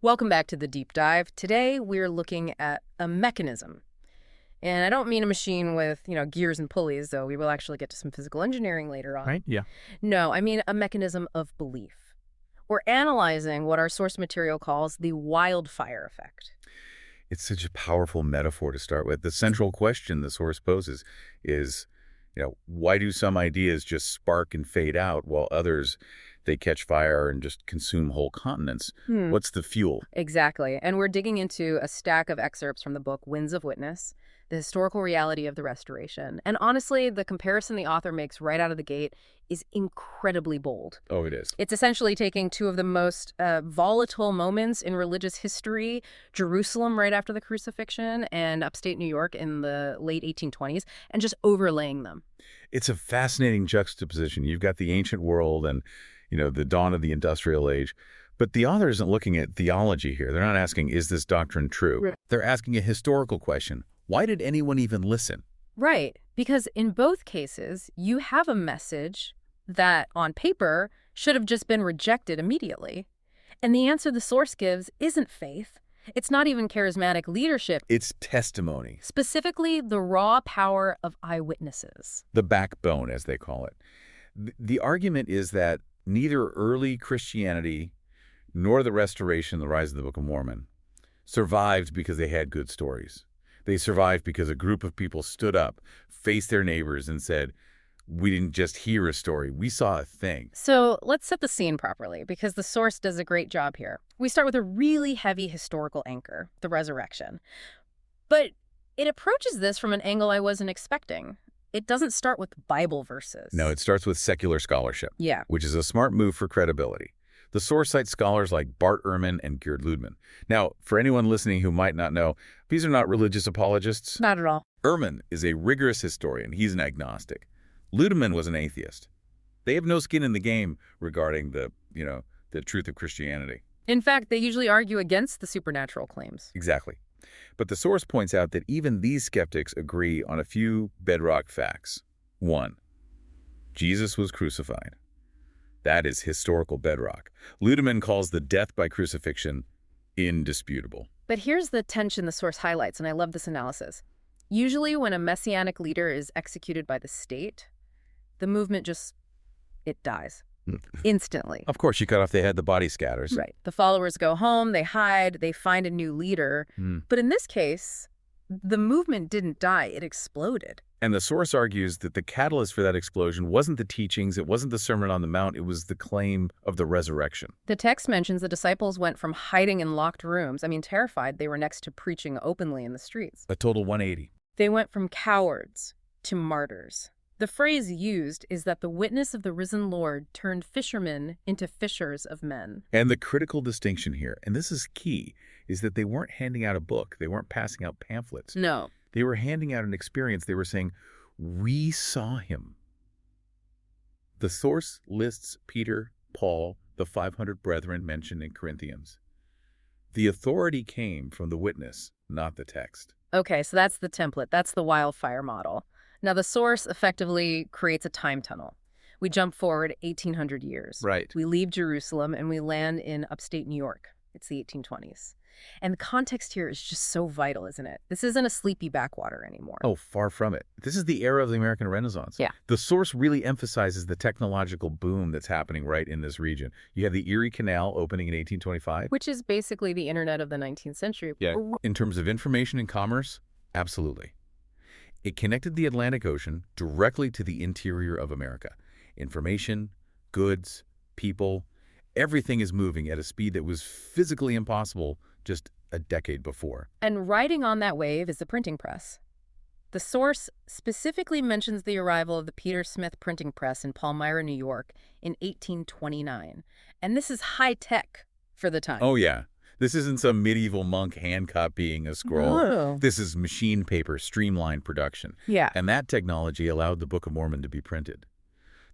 Welcome back to the deep dive. Today we're looking at a mechanism. And I don't mean a machine with, gears and pulleys, though we will actually get to some physical engineering later on. Right? Yeah. No, I mean a mechanism of belief. We're analyzing what our source material calls the wildfire effect. It's such a powerful metaphor to start with. The central question the source poses is, why do some ideas just spark and fade out while others, they catch fire and just consume whole continents? What's the fuel? Exactly. And we're digging into a stack of excerpts from the book Winds of Witness, the historical reality of the Restoration. And honestly, the comparison the author makes right out of the gate is incredibly bold. Oh, it is. It's essentially taking two of the most volatile moments in religious history, Jerusalem right after the crucifixion and upstate New York in the late 1820s, and just overlaying them. It's a fascinating juxtaposition. You've got the ancient world and, the dawn of the industrial age. But the author isn't looking at theology here. They're not asking, is this doctrine true? Right. They're asking a historical question. Why did anyone even listen? Right, because in both cases, you have a message that, on paper, should have just been rejected immediately. And the answer the source gives isn't faith. It's not even charismatic leadership. It's testimony. Specifically, the raw power of eyewitnesses. The backbone, as they call it. The argument is that neither early Christianity nor the Restoration, the rise of the Book of Mormon, survived because they had good stories. They survived because a group of people stood up, faced their neighbors, and said, we didn't just hear a story, we saw a thing. So let's set the scene properly, because the source does a great job here. We start with a really heavy historical anchor, the resurrection. But it approaches this from an angle I wasn't expecting. It doesn't start with Bible verses. No, it starts with secular scholarship. Yeah. Which is a smart move for credibility. The source cites scholars like Bart Ehrman and Gerd Ludman. Now, for anyone listening who might not know, these are not religious apologists. Not at all. Ehrman is a rigorous historian. He's an agnostic. Ludman was an atheist. They have no skin in the game regarding the truth of Christianity. In fact, they usually argue against the supernatural claims. Exactly. But the source points out that even these skeptics agree on a few bedrock facts. 1. Jesus was crucified. That is historical bedrock. Ludeman calls the death by crucifixion indisputable. But here's the tension the source highlights, and I love this analysis. Usually when a messianic leader is executed by the state, the movement it dies. Instantly. Of course, you cut off the head, the body scatters. Right. The followers go home, they hide, they find a new leader. But in this case, the movement didn't die, it exploded. And the source argues that the catalyst for that explosion wasn't the teachings, it wasn't the Sermon on the Mount, it was the claim of the resurrection. The text mentions the disciples went from hiding in locked rooms, terrified, they were next to preaching openly in the streets. A total 180. They went from cowards to martyrs. The phrase used is that the witness of the risen Lord turned fishermen into fishers of men. And the critical distinction here, and this is key, is that they weren't handing out a book. They weren't passing out pamphlets. No. They were handing out an experience. They were saying, we saw him. The source lists Peter, Paul, the 500 brethren mentioned in Corinthians. The authority came from the witness, not the text. Okay, so that's the template. That's the wildfire model. Now, the source effectively creates a time tunnel. We jump forward 1,800 years. Right. We leave Jerusalem and we land in upstate New York. It's the 1820s. And the context here is just so vital, isn't it? This isn't a sleepy backwater anymore. Oh, far from it. This is the era of the American Renaissance. Yeah. The source really emphasizes the technological boom that's happening right in this region. You have the Erie Canal opening in 1825. Which is basically the internet of the 19th century. Yeah. In terms of information and commerce, absolutely. It connected the Atlantic Ocean directly to the interior of America. Information, goods, people, everything is moving at a speed that was physically impossible just a decade before. And riding on that wave is the printing press. The source specifically mentions the arrival of the Peter Smith printing press in Palmyra, New York in 1829. And this is high tech for the time. Oh, yeah. This isn't some medieval monk hand copying a scroll. No. This is machine paper, streamlined production. Yeah. And that technology allowed the Book of Mormon to be printed.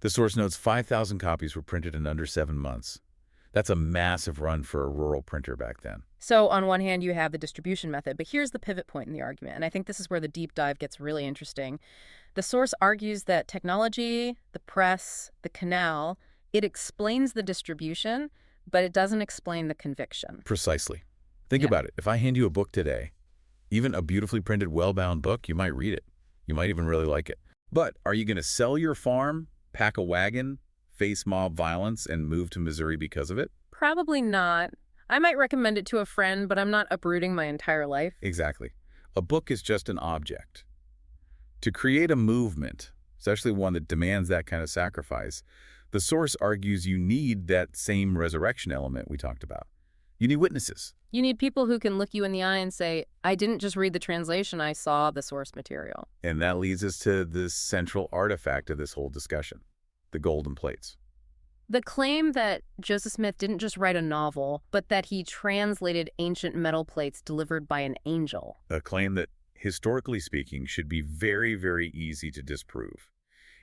The source notes 5,000 copies were printed in under 7 months. That's a massive run for a rural printer back then. So on one hand, you have the distribution method, but here's the pivot point in the argument, and I think this is where the deep dive gets really interesting. The source argues that technology, the press, the canal, it explains the distribution, but it doesn't explain the conviction. Precisely. Think Yeah. about it. If I hand you a book today, even a beautifully printed, well-bound book, you might read it. You might even really like it. But are you going to sell your farm, pack a wagon, face mob violence, and move to Missouri because of it? Probably not. I might recommend it to a friend, but I'm not uprooting my entire life. Exactly. A book is just an object. To create a movement, especially one that demands that kind of sacrifice, the source argues you need that same resurrection element we talked about. You need witnesses. You need people who can look you in the eye and say, I didn't just read the translation, I saw the source material. And that leads us to this central artifact of this whole discussion, the golden plates. The claim that Joseph Smith didn't just write a novel, but that he translated ancient metal plates delivered by an angel. A claim that, historically speaking, should be very, very easy to disprove.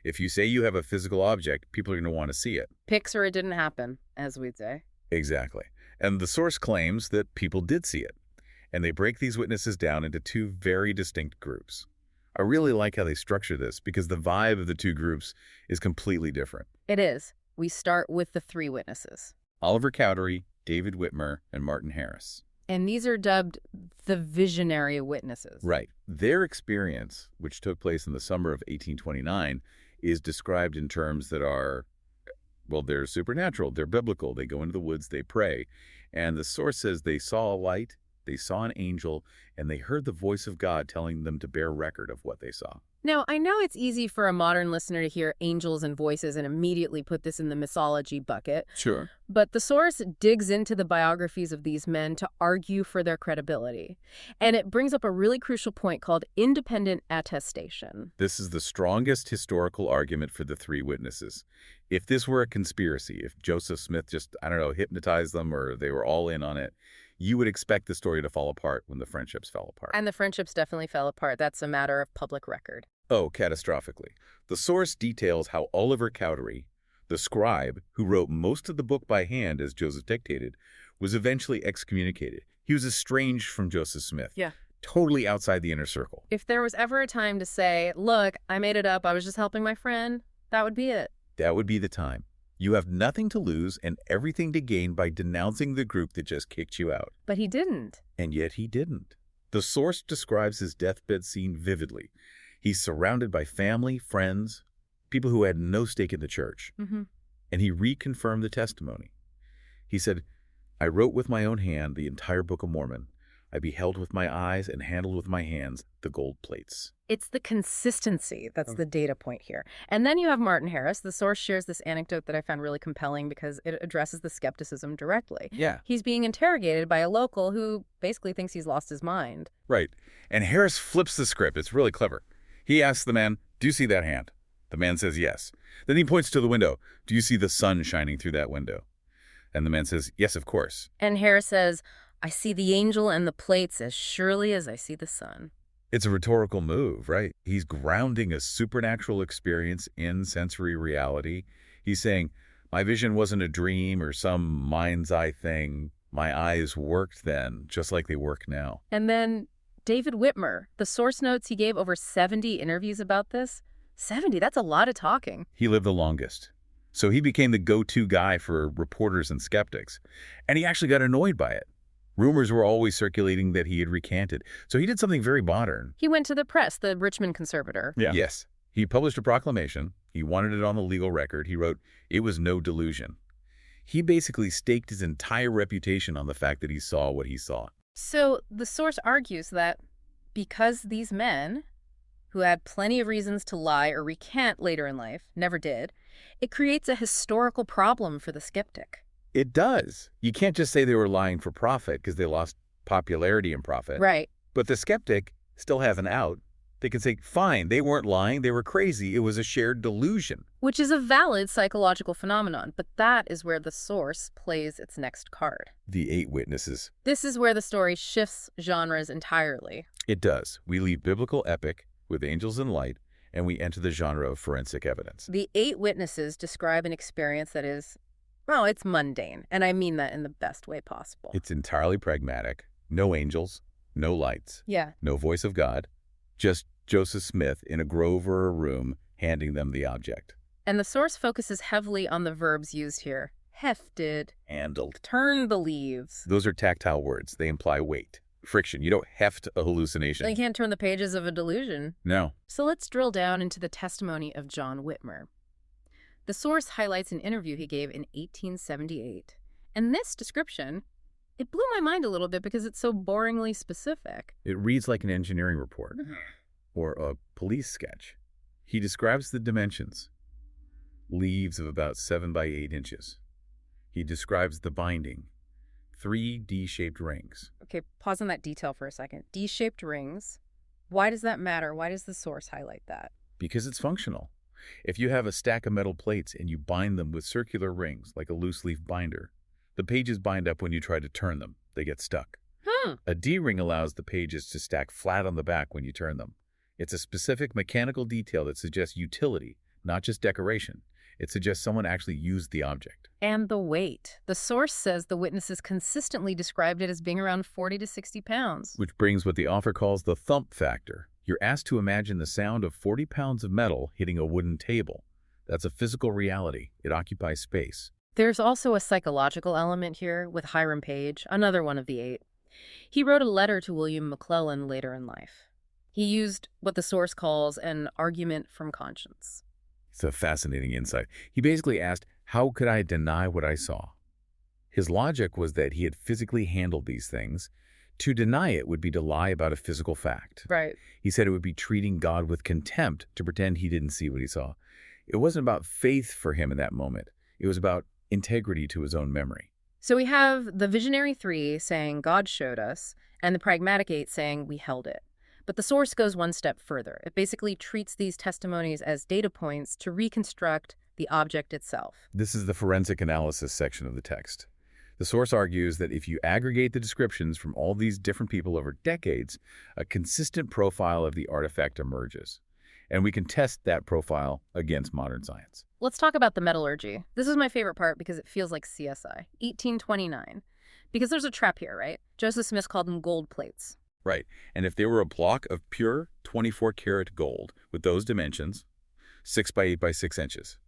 If you say you have a physical object, people are going to want to see it. Pics or it didn't happen, as we'd say. Exactly. And the source claims that people did see it. And they break these witnesses down into two very distinct groups. I really like how they structure this because the vibe of the two groups is completely different. It is. We start with the three witnesses. Oliver Cowdery, David Whitmer, and Martin Harris. And these are dubbed the visionary witnesses. Right. Their experience, which took place in the summer of 1829, is described in terms that are, well, they're supernatural, they're biblical. They go into the woods, they pray. And the source says they saw a light, they saw an angel, and they heard the voice of God telling them to bear record of what they saw. Now, I know it's easy for a modern listener to hear angels and voices and immediately put this in the mythology bucket. Sure. But the source digs into the biographies of these men to argue for their credibility. And it brings up a really crucial point called independent attestation. This is the strongest historical argument for the three witnesses. If this were a conspiracy, if Joseph Smith just, I don't know, hypnotized them or they were all in on it, you would expect the story to fall apart when the friendships fell apart. And the friendships definitely fell apart. That's a matter of public record. Oh, catastrophically. The source details how Oliver Cowdery, the scribe who wrote most of the book by hand as Joseph dictated, was eventually excommunicated. He was estranged from Joseph Smith. Yeah. Totally outside the inner circle. If there was ever a time to say, look, I made it up, I was just helping my friend, that would be it. That would be the time. You have nothing to lose and everything to gain by denouncing the group that just kicked you out. But he didn't. And yet he didn't. The source describes his deathbed scene vividly. He's surrounded by family, friends, people who had no stake in the church. Mm-hmm. And he reconfirmed the testimony. He said, I wrote with my own hand the entire Book of Mormon. I beheld with my eyes and handled with my hands the gold plates. It's the consistency that's the data point here. And then you have Martin Harris. The source shares this anecdote that I found really compelling because it addresses the skepticism directly. Yeah. He's being interrogated by a local who basically thinks he's lost his mind. Right. And Harris flips the script. It's really clever. He asks the man, do you see that hand? The man says yes. Then he points to the window. Do you see the sun shining through that window? And the man says, yes, of course. And Harris says, I see the angel and the plates as surely as I see the sun. It's a rhetorical move, right? He's grounding a supernatural experience in sensory reality. He's saying, my vision wasn't a dream or some mind's eye thing. My eyes worked then, just like they work now. And then David Whitmer, the source notes he gave over 70 interviews about this. 70, that's a lot of talking. He lived the longest. So he became the go-to guy for reporters and skeptics. And he actually got annoyed by it. Rumors were always circulating that he had recanted. So he did something very modern. He went to the press, the Richmond Conservator. Yeah. Yes. He published a proclamation. He wanted it on the legal record. He wrote, it was no delusion. He basically staked his entire reputation on the fact that he saw what he saw. So the source argues that because these men, who had plenty of reasons to lie or recant later in life, never did, it creates a historical problem for the skeptic. It does. You can't just say they were lying for profit because they lost popularity and profit. Right. But the skeptic still has an out. They can say, fine, they weren't lying, they were crazy, it was a shared delusion. Which is a valid psychological phenomenon, but that is where the source plays its next card. The 8 witnesses. This is where the story shifts genres entirely. It does. We leave biblical epic with angels and light, and we enter the genre of forensic evidence. The 8 witnesses describe an experience that is, well, it's mundane, and I mean that in the best way possible. It's entirely pragmatic. No angels, no lights, Yeah. no voice of God, just Joseph Smith in a grove or a room handing them the object. And the source focuses heavily on the verbs used here. Hefted. Handled. Turn the leaves. Those are tactile words. They imply weight. Friction. You don't heft a hallucination. You can't turn the pages of a delusion. No. So let's drill down into the testimony of John Whitmer. The source highlights an interview he gave in 1878. And this description, it blew my mind a little bit because it's so boringly specific. It reads like an engineering report or a police sketch. He describes the dimensions. Leaves of about 7 by 8 inches. He describes the binding. 3 D-shaped rings. Okay, pause on that detail for a second. D-shaped rings. Why does that matter? Why does the source highlight that? Because it's functional. If you have a stack of metal plates and you bind them with circular rings, like a loose-leaf binder, the pages bind up when you try to turn them. They get stuck. A D-ring allows the pages to stack flat on the back when you turn them. It's a specific mechanical detail that suggests utility, not just decoration. It suggests someone actually used the object. And the weight. The source says the witnesses consistently described it as being around 40 to 60 pounds. Which brings what the author calls the thump factor. You're asked to imagine the sound of 40 pounds of metal hitting a wooden table. That's a physical reality. It occupies space. There's also a psychological element here with Hiram Page, another one of the 8. He wrote a letter to William McClellan later in life. He used what the source calls an argument from conscience. It's a fascinating insight. He basically asked, how could I deny what I saw? His logic was that he had physically handled these things. To deny it would be to lie about a physical fact. Right. He said it would be treating God with contempt to pretend he didn't see what he saw. It wasn't about faith for him in that moment. It was about integrity to his own memory. So we have the visionary 3 saying God showed us, and the pragmatic 8 saying we held it. But the source goes one step further. It basically treats these testimonies as data points to reconstruct the object itself. This is the forensic analysis section of the text. The source argues that if you aggregate the descriptions from all these different people over decades, a consistent profile of the artifact emerges. And we can test that profile against modern science. Let's talk about the metallurgy. This is my favorite part because it feels like CSI. 1829. Because there's a trap here, right? Joseph Smith called them gold plates. Right. And if they were a block of pure 24-karat gold with those dimensions, 6 by 8 by 6 inches,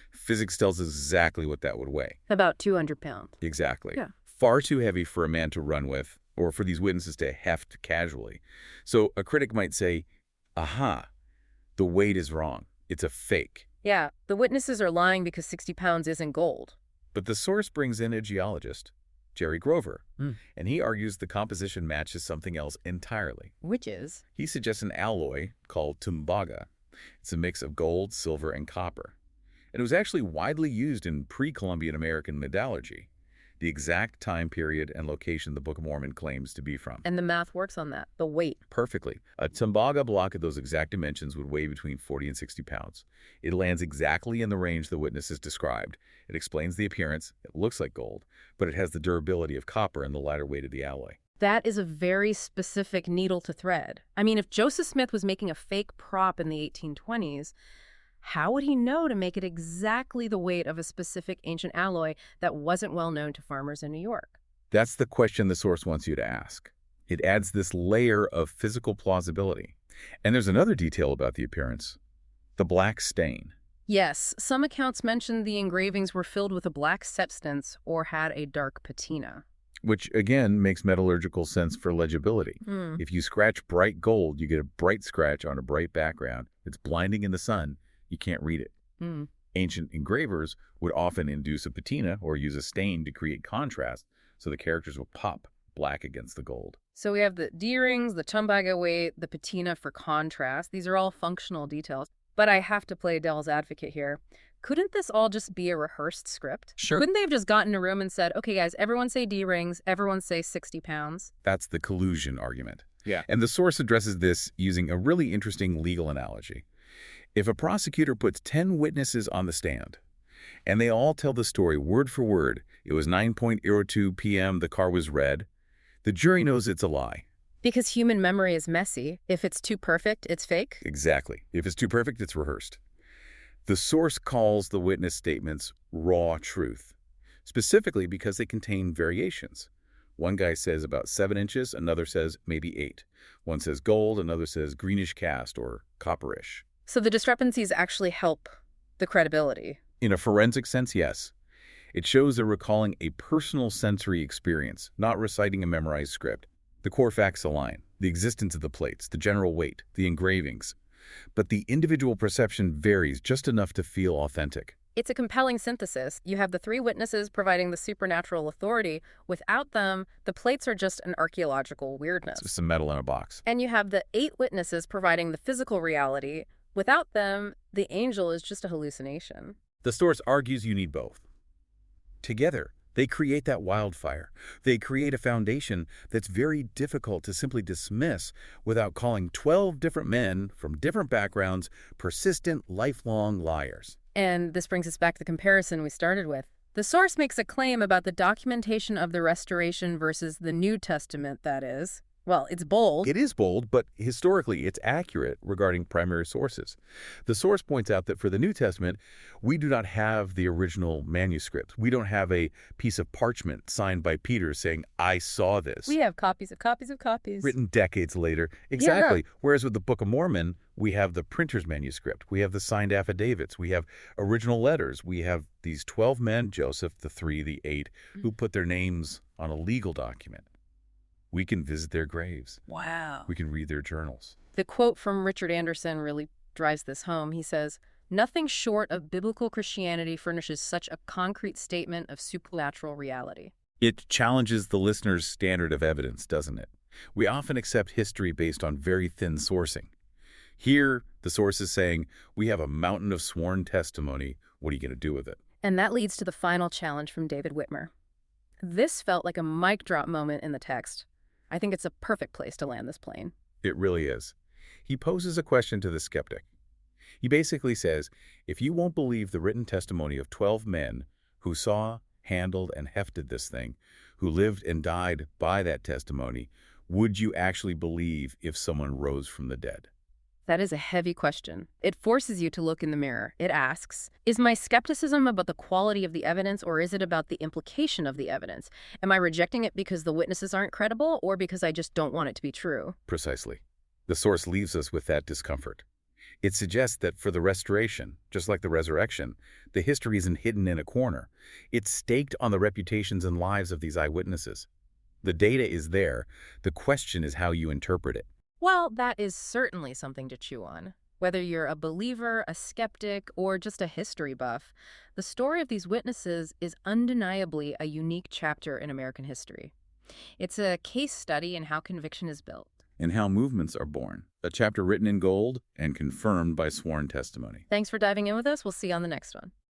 physics tells us exactly what that would weigh. About 200 pounds. Exactly. Yeah. Far too heavy for a man to run with or for these witnesses to heft casually. So a critic might say, aha, the weight is wrong. It's a fake. Yeah, the witnesses are lying because 60 pounds isn't gold. But the source brings in a geologist, Jerry Grover, and he argues the composition matches something else entirely. Which is? He suggests an alloy called tumbaga. It's a mix of gold, silver, and copper. And it was actually widely used in pre-Columbian American metallurgy, the exact time period and location the Book of Mormon claims to be from. And the math works on that, the weight. Perfectly. A tumbaga block of those exact dimensions would weigh between 40 and 60 pounds. It lands exactly in the range the witnesses described. It explains the appearance. It looks like gold, but it has the durability of copper and the lighter weight of the alloy. That is a very specific needle to thread. I mean, if Joseph Smith was making a fake prop in the 1820s, how would he know to make it exactly the weight of a specific ancient alloy that wasn't well known to farmers in New York? That's the question the source wants you to ask. It adds this layer of physical plausibility. And there's another detail about the appearance, the black stain. Yes, some accounts mention the engravings were filled with a black substance or had a dark patina. Which, again, makes metallurgical sense for legibility. If you scratch bright gold, you get a bright scratch on a bright background. It's blinding in the sun. You can't read it. Ancient engravers would often induce a patina or use a stain to create contrast so the characters will pop black against the gold. So we have the D-rings, the tumbaga weight, the patina for contrast. These are all functional details. But I have to play devil's advocate here. Couldn't this all just be a rehearsed script? Sure. Couldn't they have just gotten in a room and said, okay, guys, everyone say D-rings, everyone say 60 pounds? That's the collusion argument. Yeah. And the source addresses this using a really interesting legal analogy. If a prosecutor puts 10 witnesses on the stand, and they all tell the story word for word, it was 9:02 p.m., the car was red, the jury knows it's a lie. Because human memory is messy. If it's too perfect, it's fake. Exactly. If it's too perfect, it's rehearsed. The source calls the witness statements raw truth, specifically because they contain variations. One guy says about 7 inches, another says maybe 8. One says gold, another says greenish cast or copperish. So the discrepancies actually help the credibility. In a forensic sense, yes. It shows they're recalling a personal sensory experience, not reciting a memorized script. The core facts align: the existence of the plates, the general weight, the engravings. But the individual perception varies just enough to feel authentic. It's a compelling synthesis. You have the three witnesses providing the supernatural authority. Without them, the plates are just an archaeological weirdness. It's some metal in a box. And you have the 8 witnesses providing the physical reality. Without them, the angel is just a hallucination. The source argues you need both. Together, they create that wildfire. They create a foundation that's very difficult to simply dismiss without calling 12 different men from different backgrounds persistent, lifelong liars. And this brings us back to the comparison we started with. The source makes a claim about the documentation of the Restoration versus the New Testament, that is. Well, it's bold. It is bold, but historically it's accurate regarding primary sources. The source points out that for the New Testament, we do not have the original manuscript. We don't have a piece of parchment signed by Peter saying, "I saw this." We have copies of copies of copies. Written decades later. Exactly. Whereas with the Book of Mormon, we have the printer's manuscript. We have the signed affidavits. We have original letters. We have these 12 men, Joseph, the 3, the 8, who put their names on a legal document. We can visit their graves. Wow. We can read their journals. The quote from Richard Anderson really drives this home. He says, "Nothing short of biblical Christianity furnishes such a concrete statement of supernatural reality." It challenges the listener's standard of evidence, doesn't it? We often accept history based on very thin sourcing. Here, the source is saying, we have a mountain of sworn testimony. What are you going to do with it? And that leads to the final challenge from David Whitmer. This felt like a mic drop moment in the text. I think it's a perfect place to land this plane. It really is. He poses a question to the skeptic. He basically says, if you won't believe the written testimony of 12 men who saw, handled, and hefted this thing, who lived and died by that testimony, would you actually believe if someone rose from the dead? That is a heavy question. It forces you to look in the mirror. It asks, is my skepticism about the quality of the evidence, or is it about the implication of the evidence? Am I rejecting it because the witnesses aren't credible, or because I just don't want it to be true? Precisely. The source leaves us with that discomfort. It suggests that for the restoration, just like the resurrection, the history isn't hidden in a corner. It's staked on the reputations and lives of these eyewitnesses. The data is there. The question is how you interpret it. Well, that is certainly something to chew on. Whether you're a believer, a skeptic, or just a history buff, the story of these witnesses is undeniably a unique chapter in American history. It's a case study in how conviction is built. And how movements are born. A chapter written in gold and confirmed by sworn testimony. Thanks for diving in with us. We'll see you on the next one.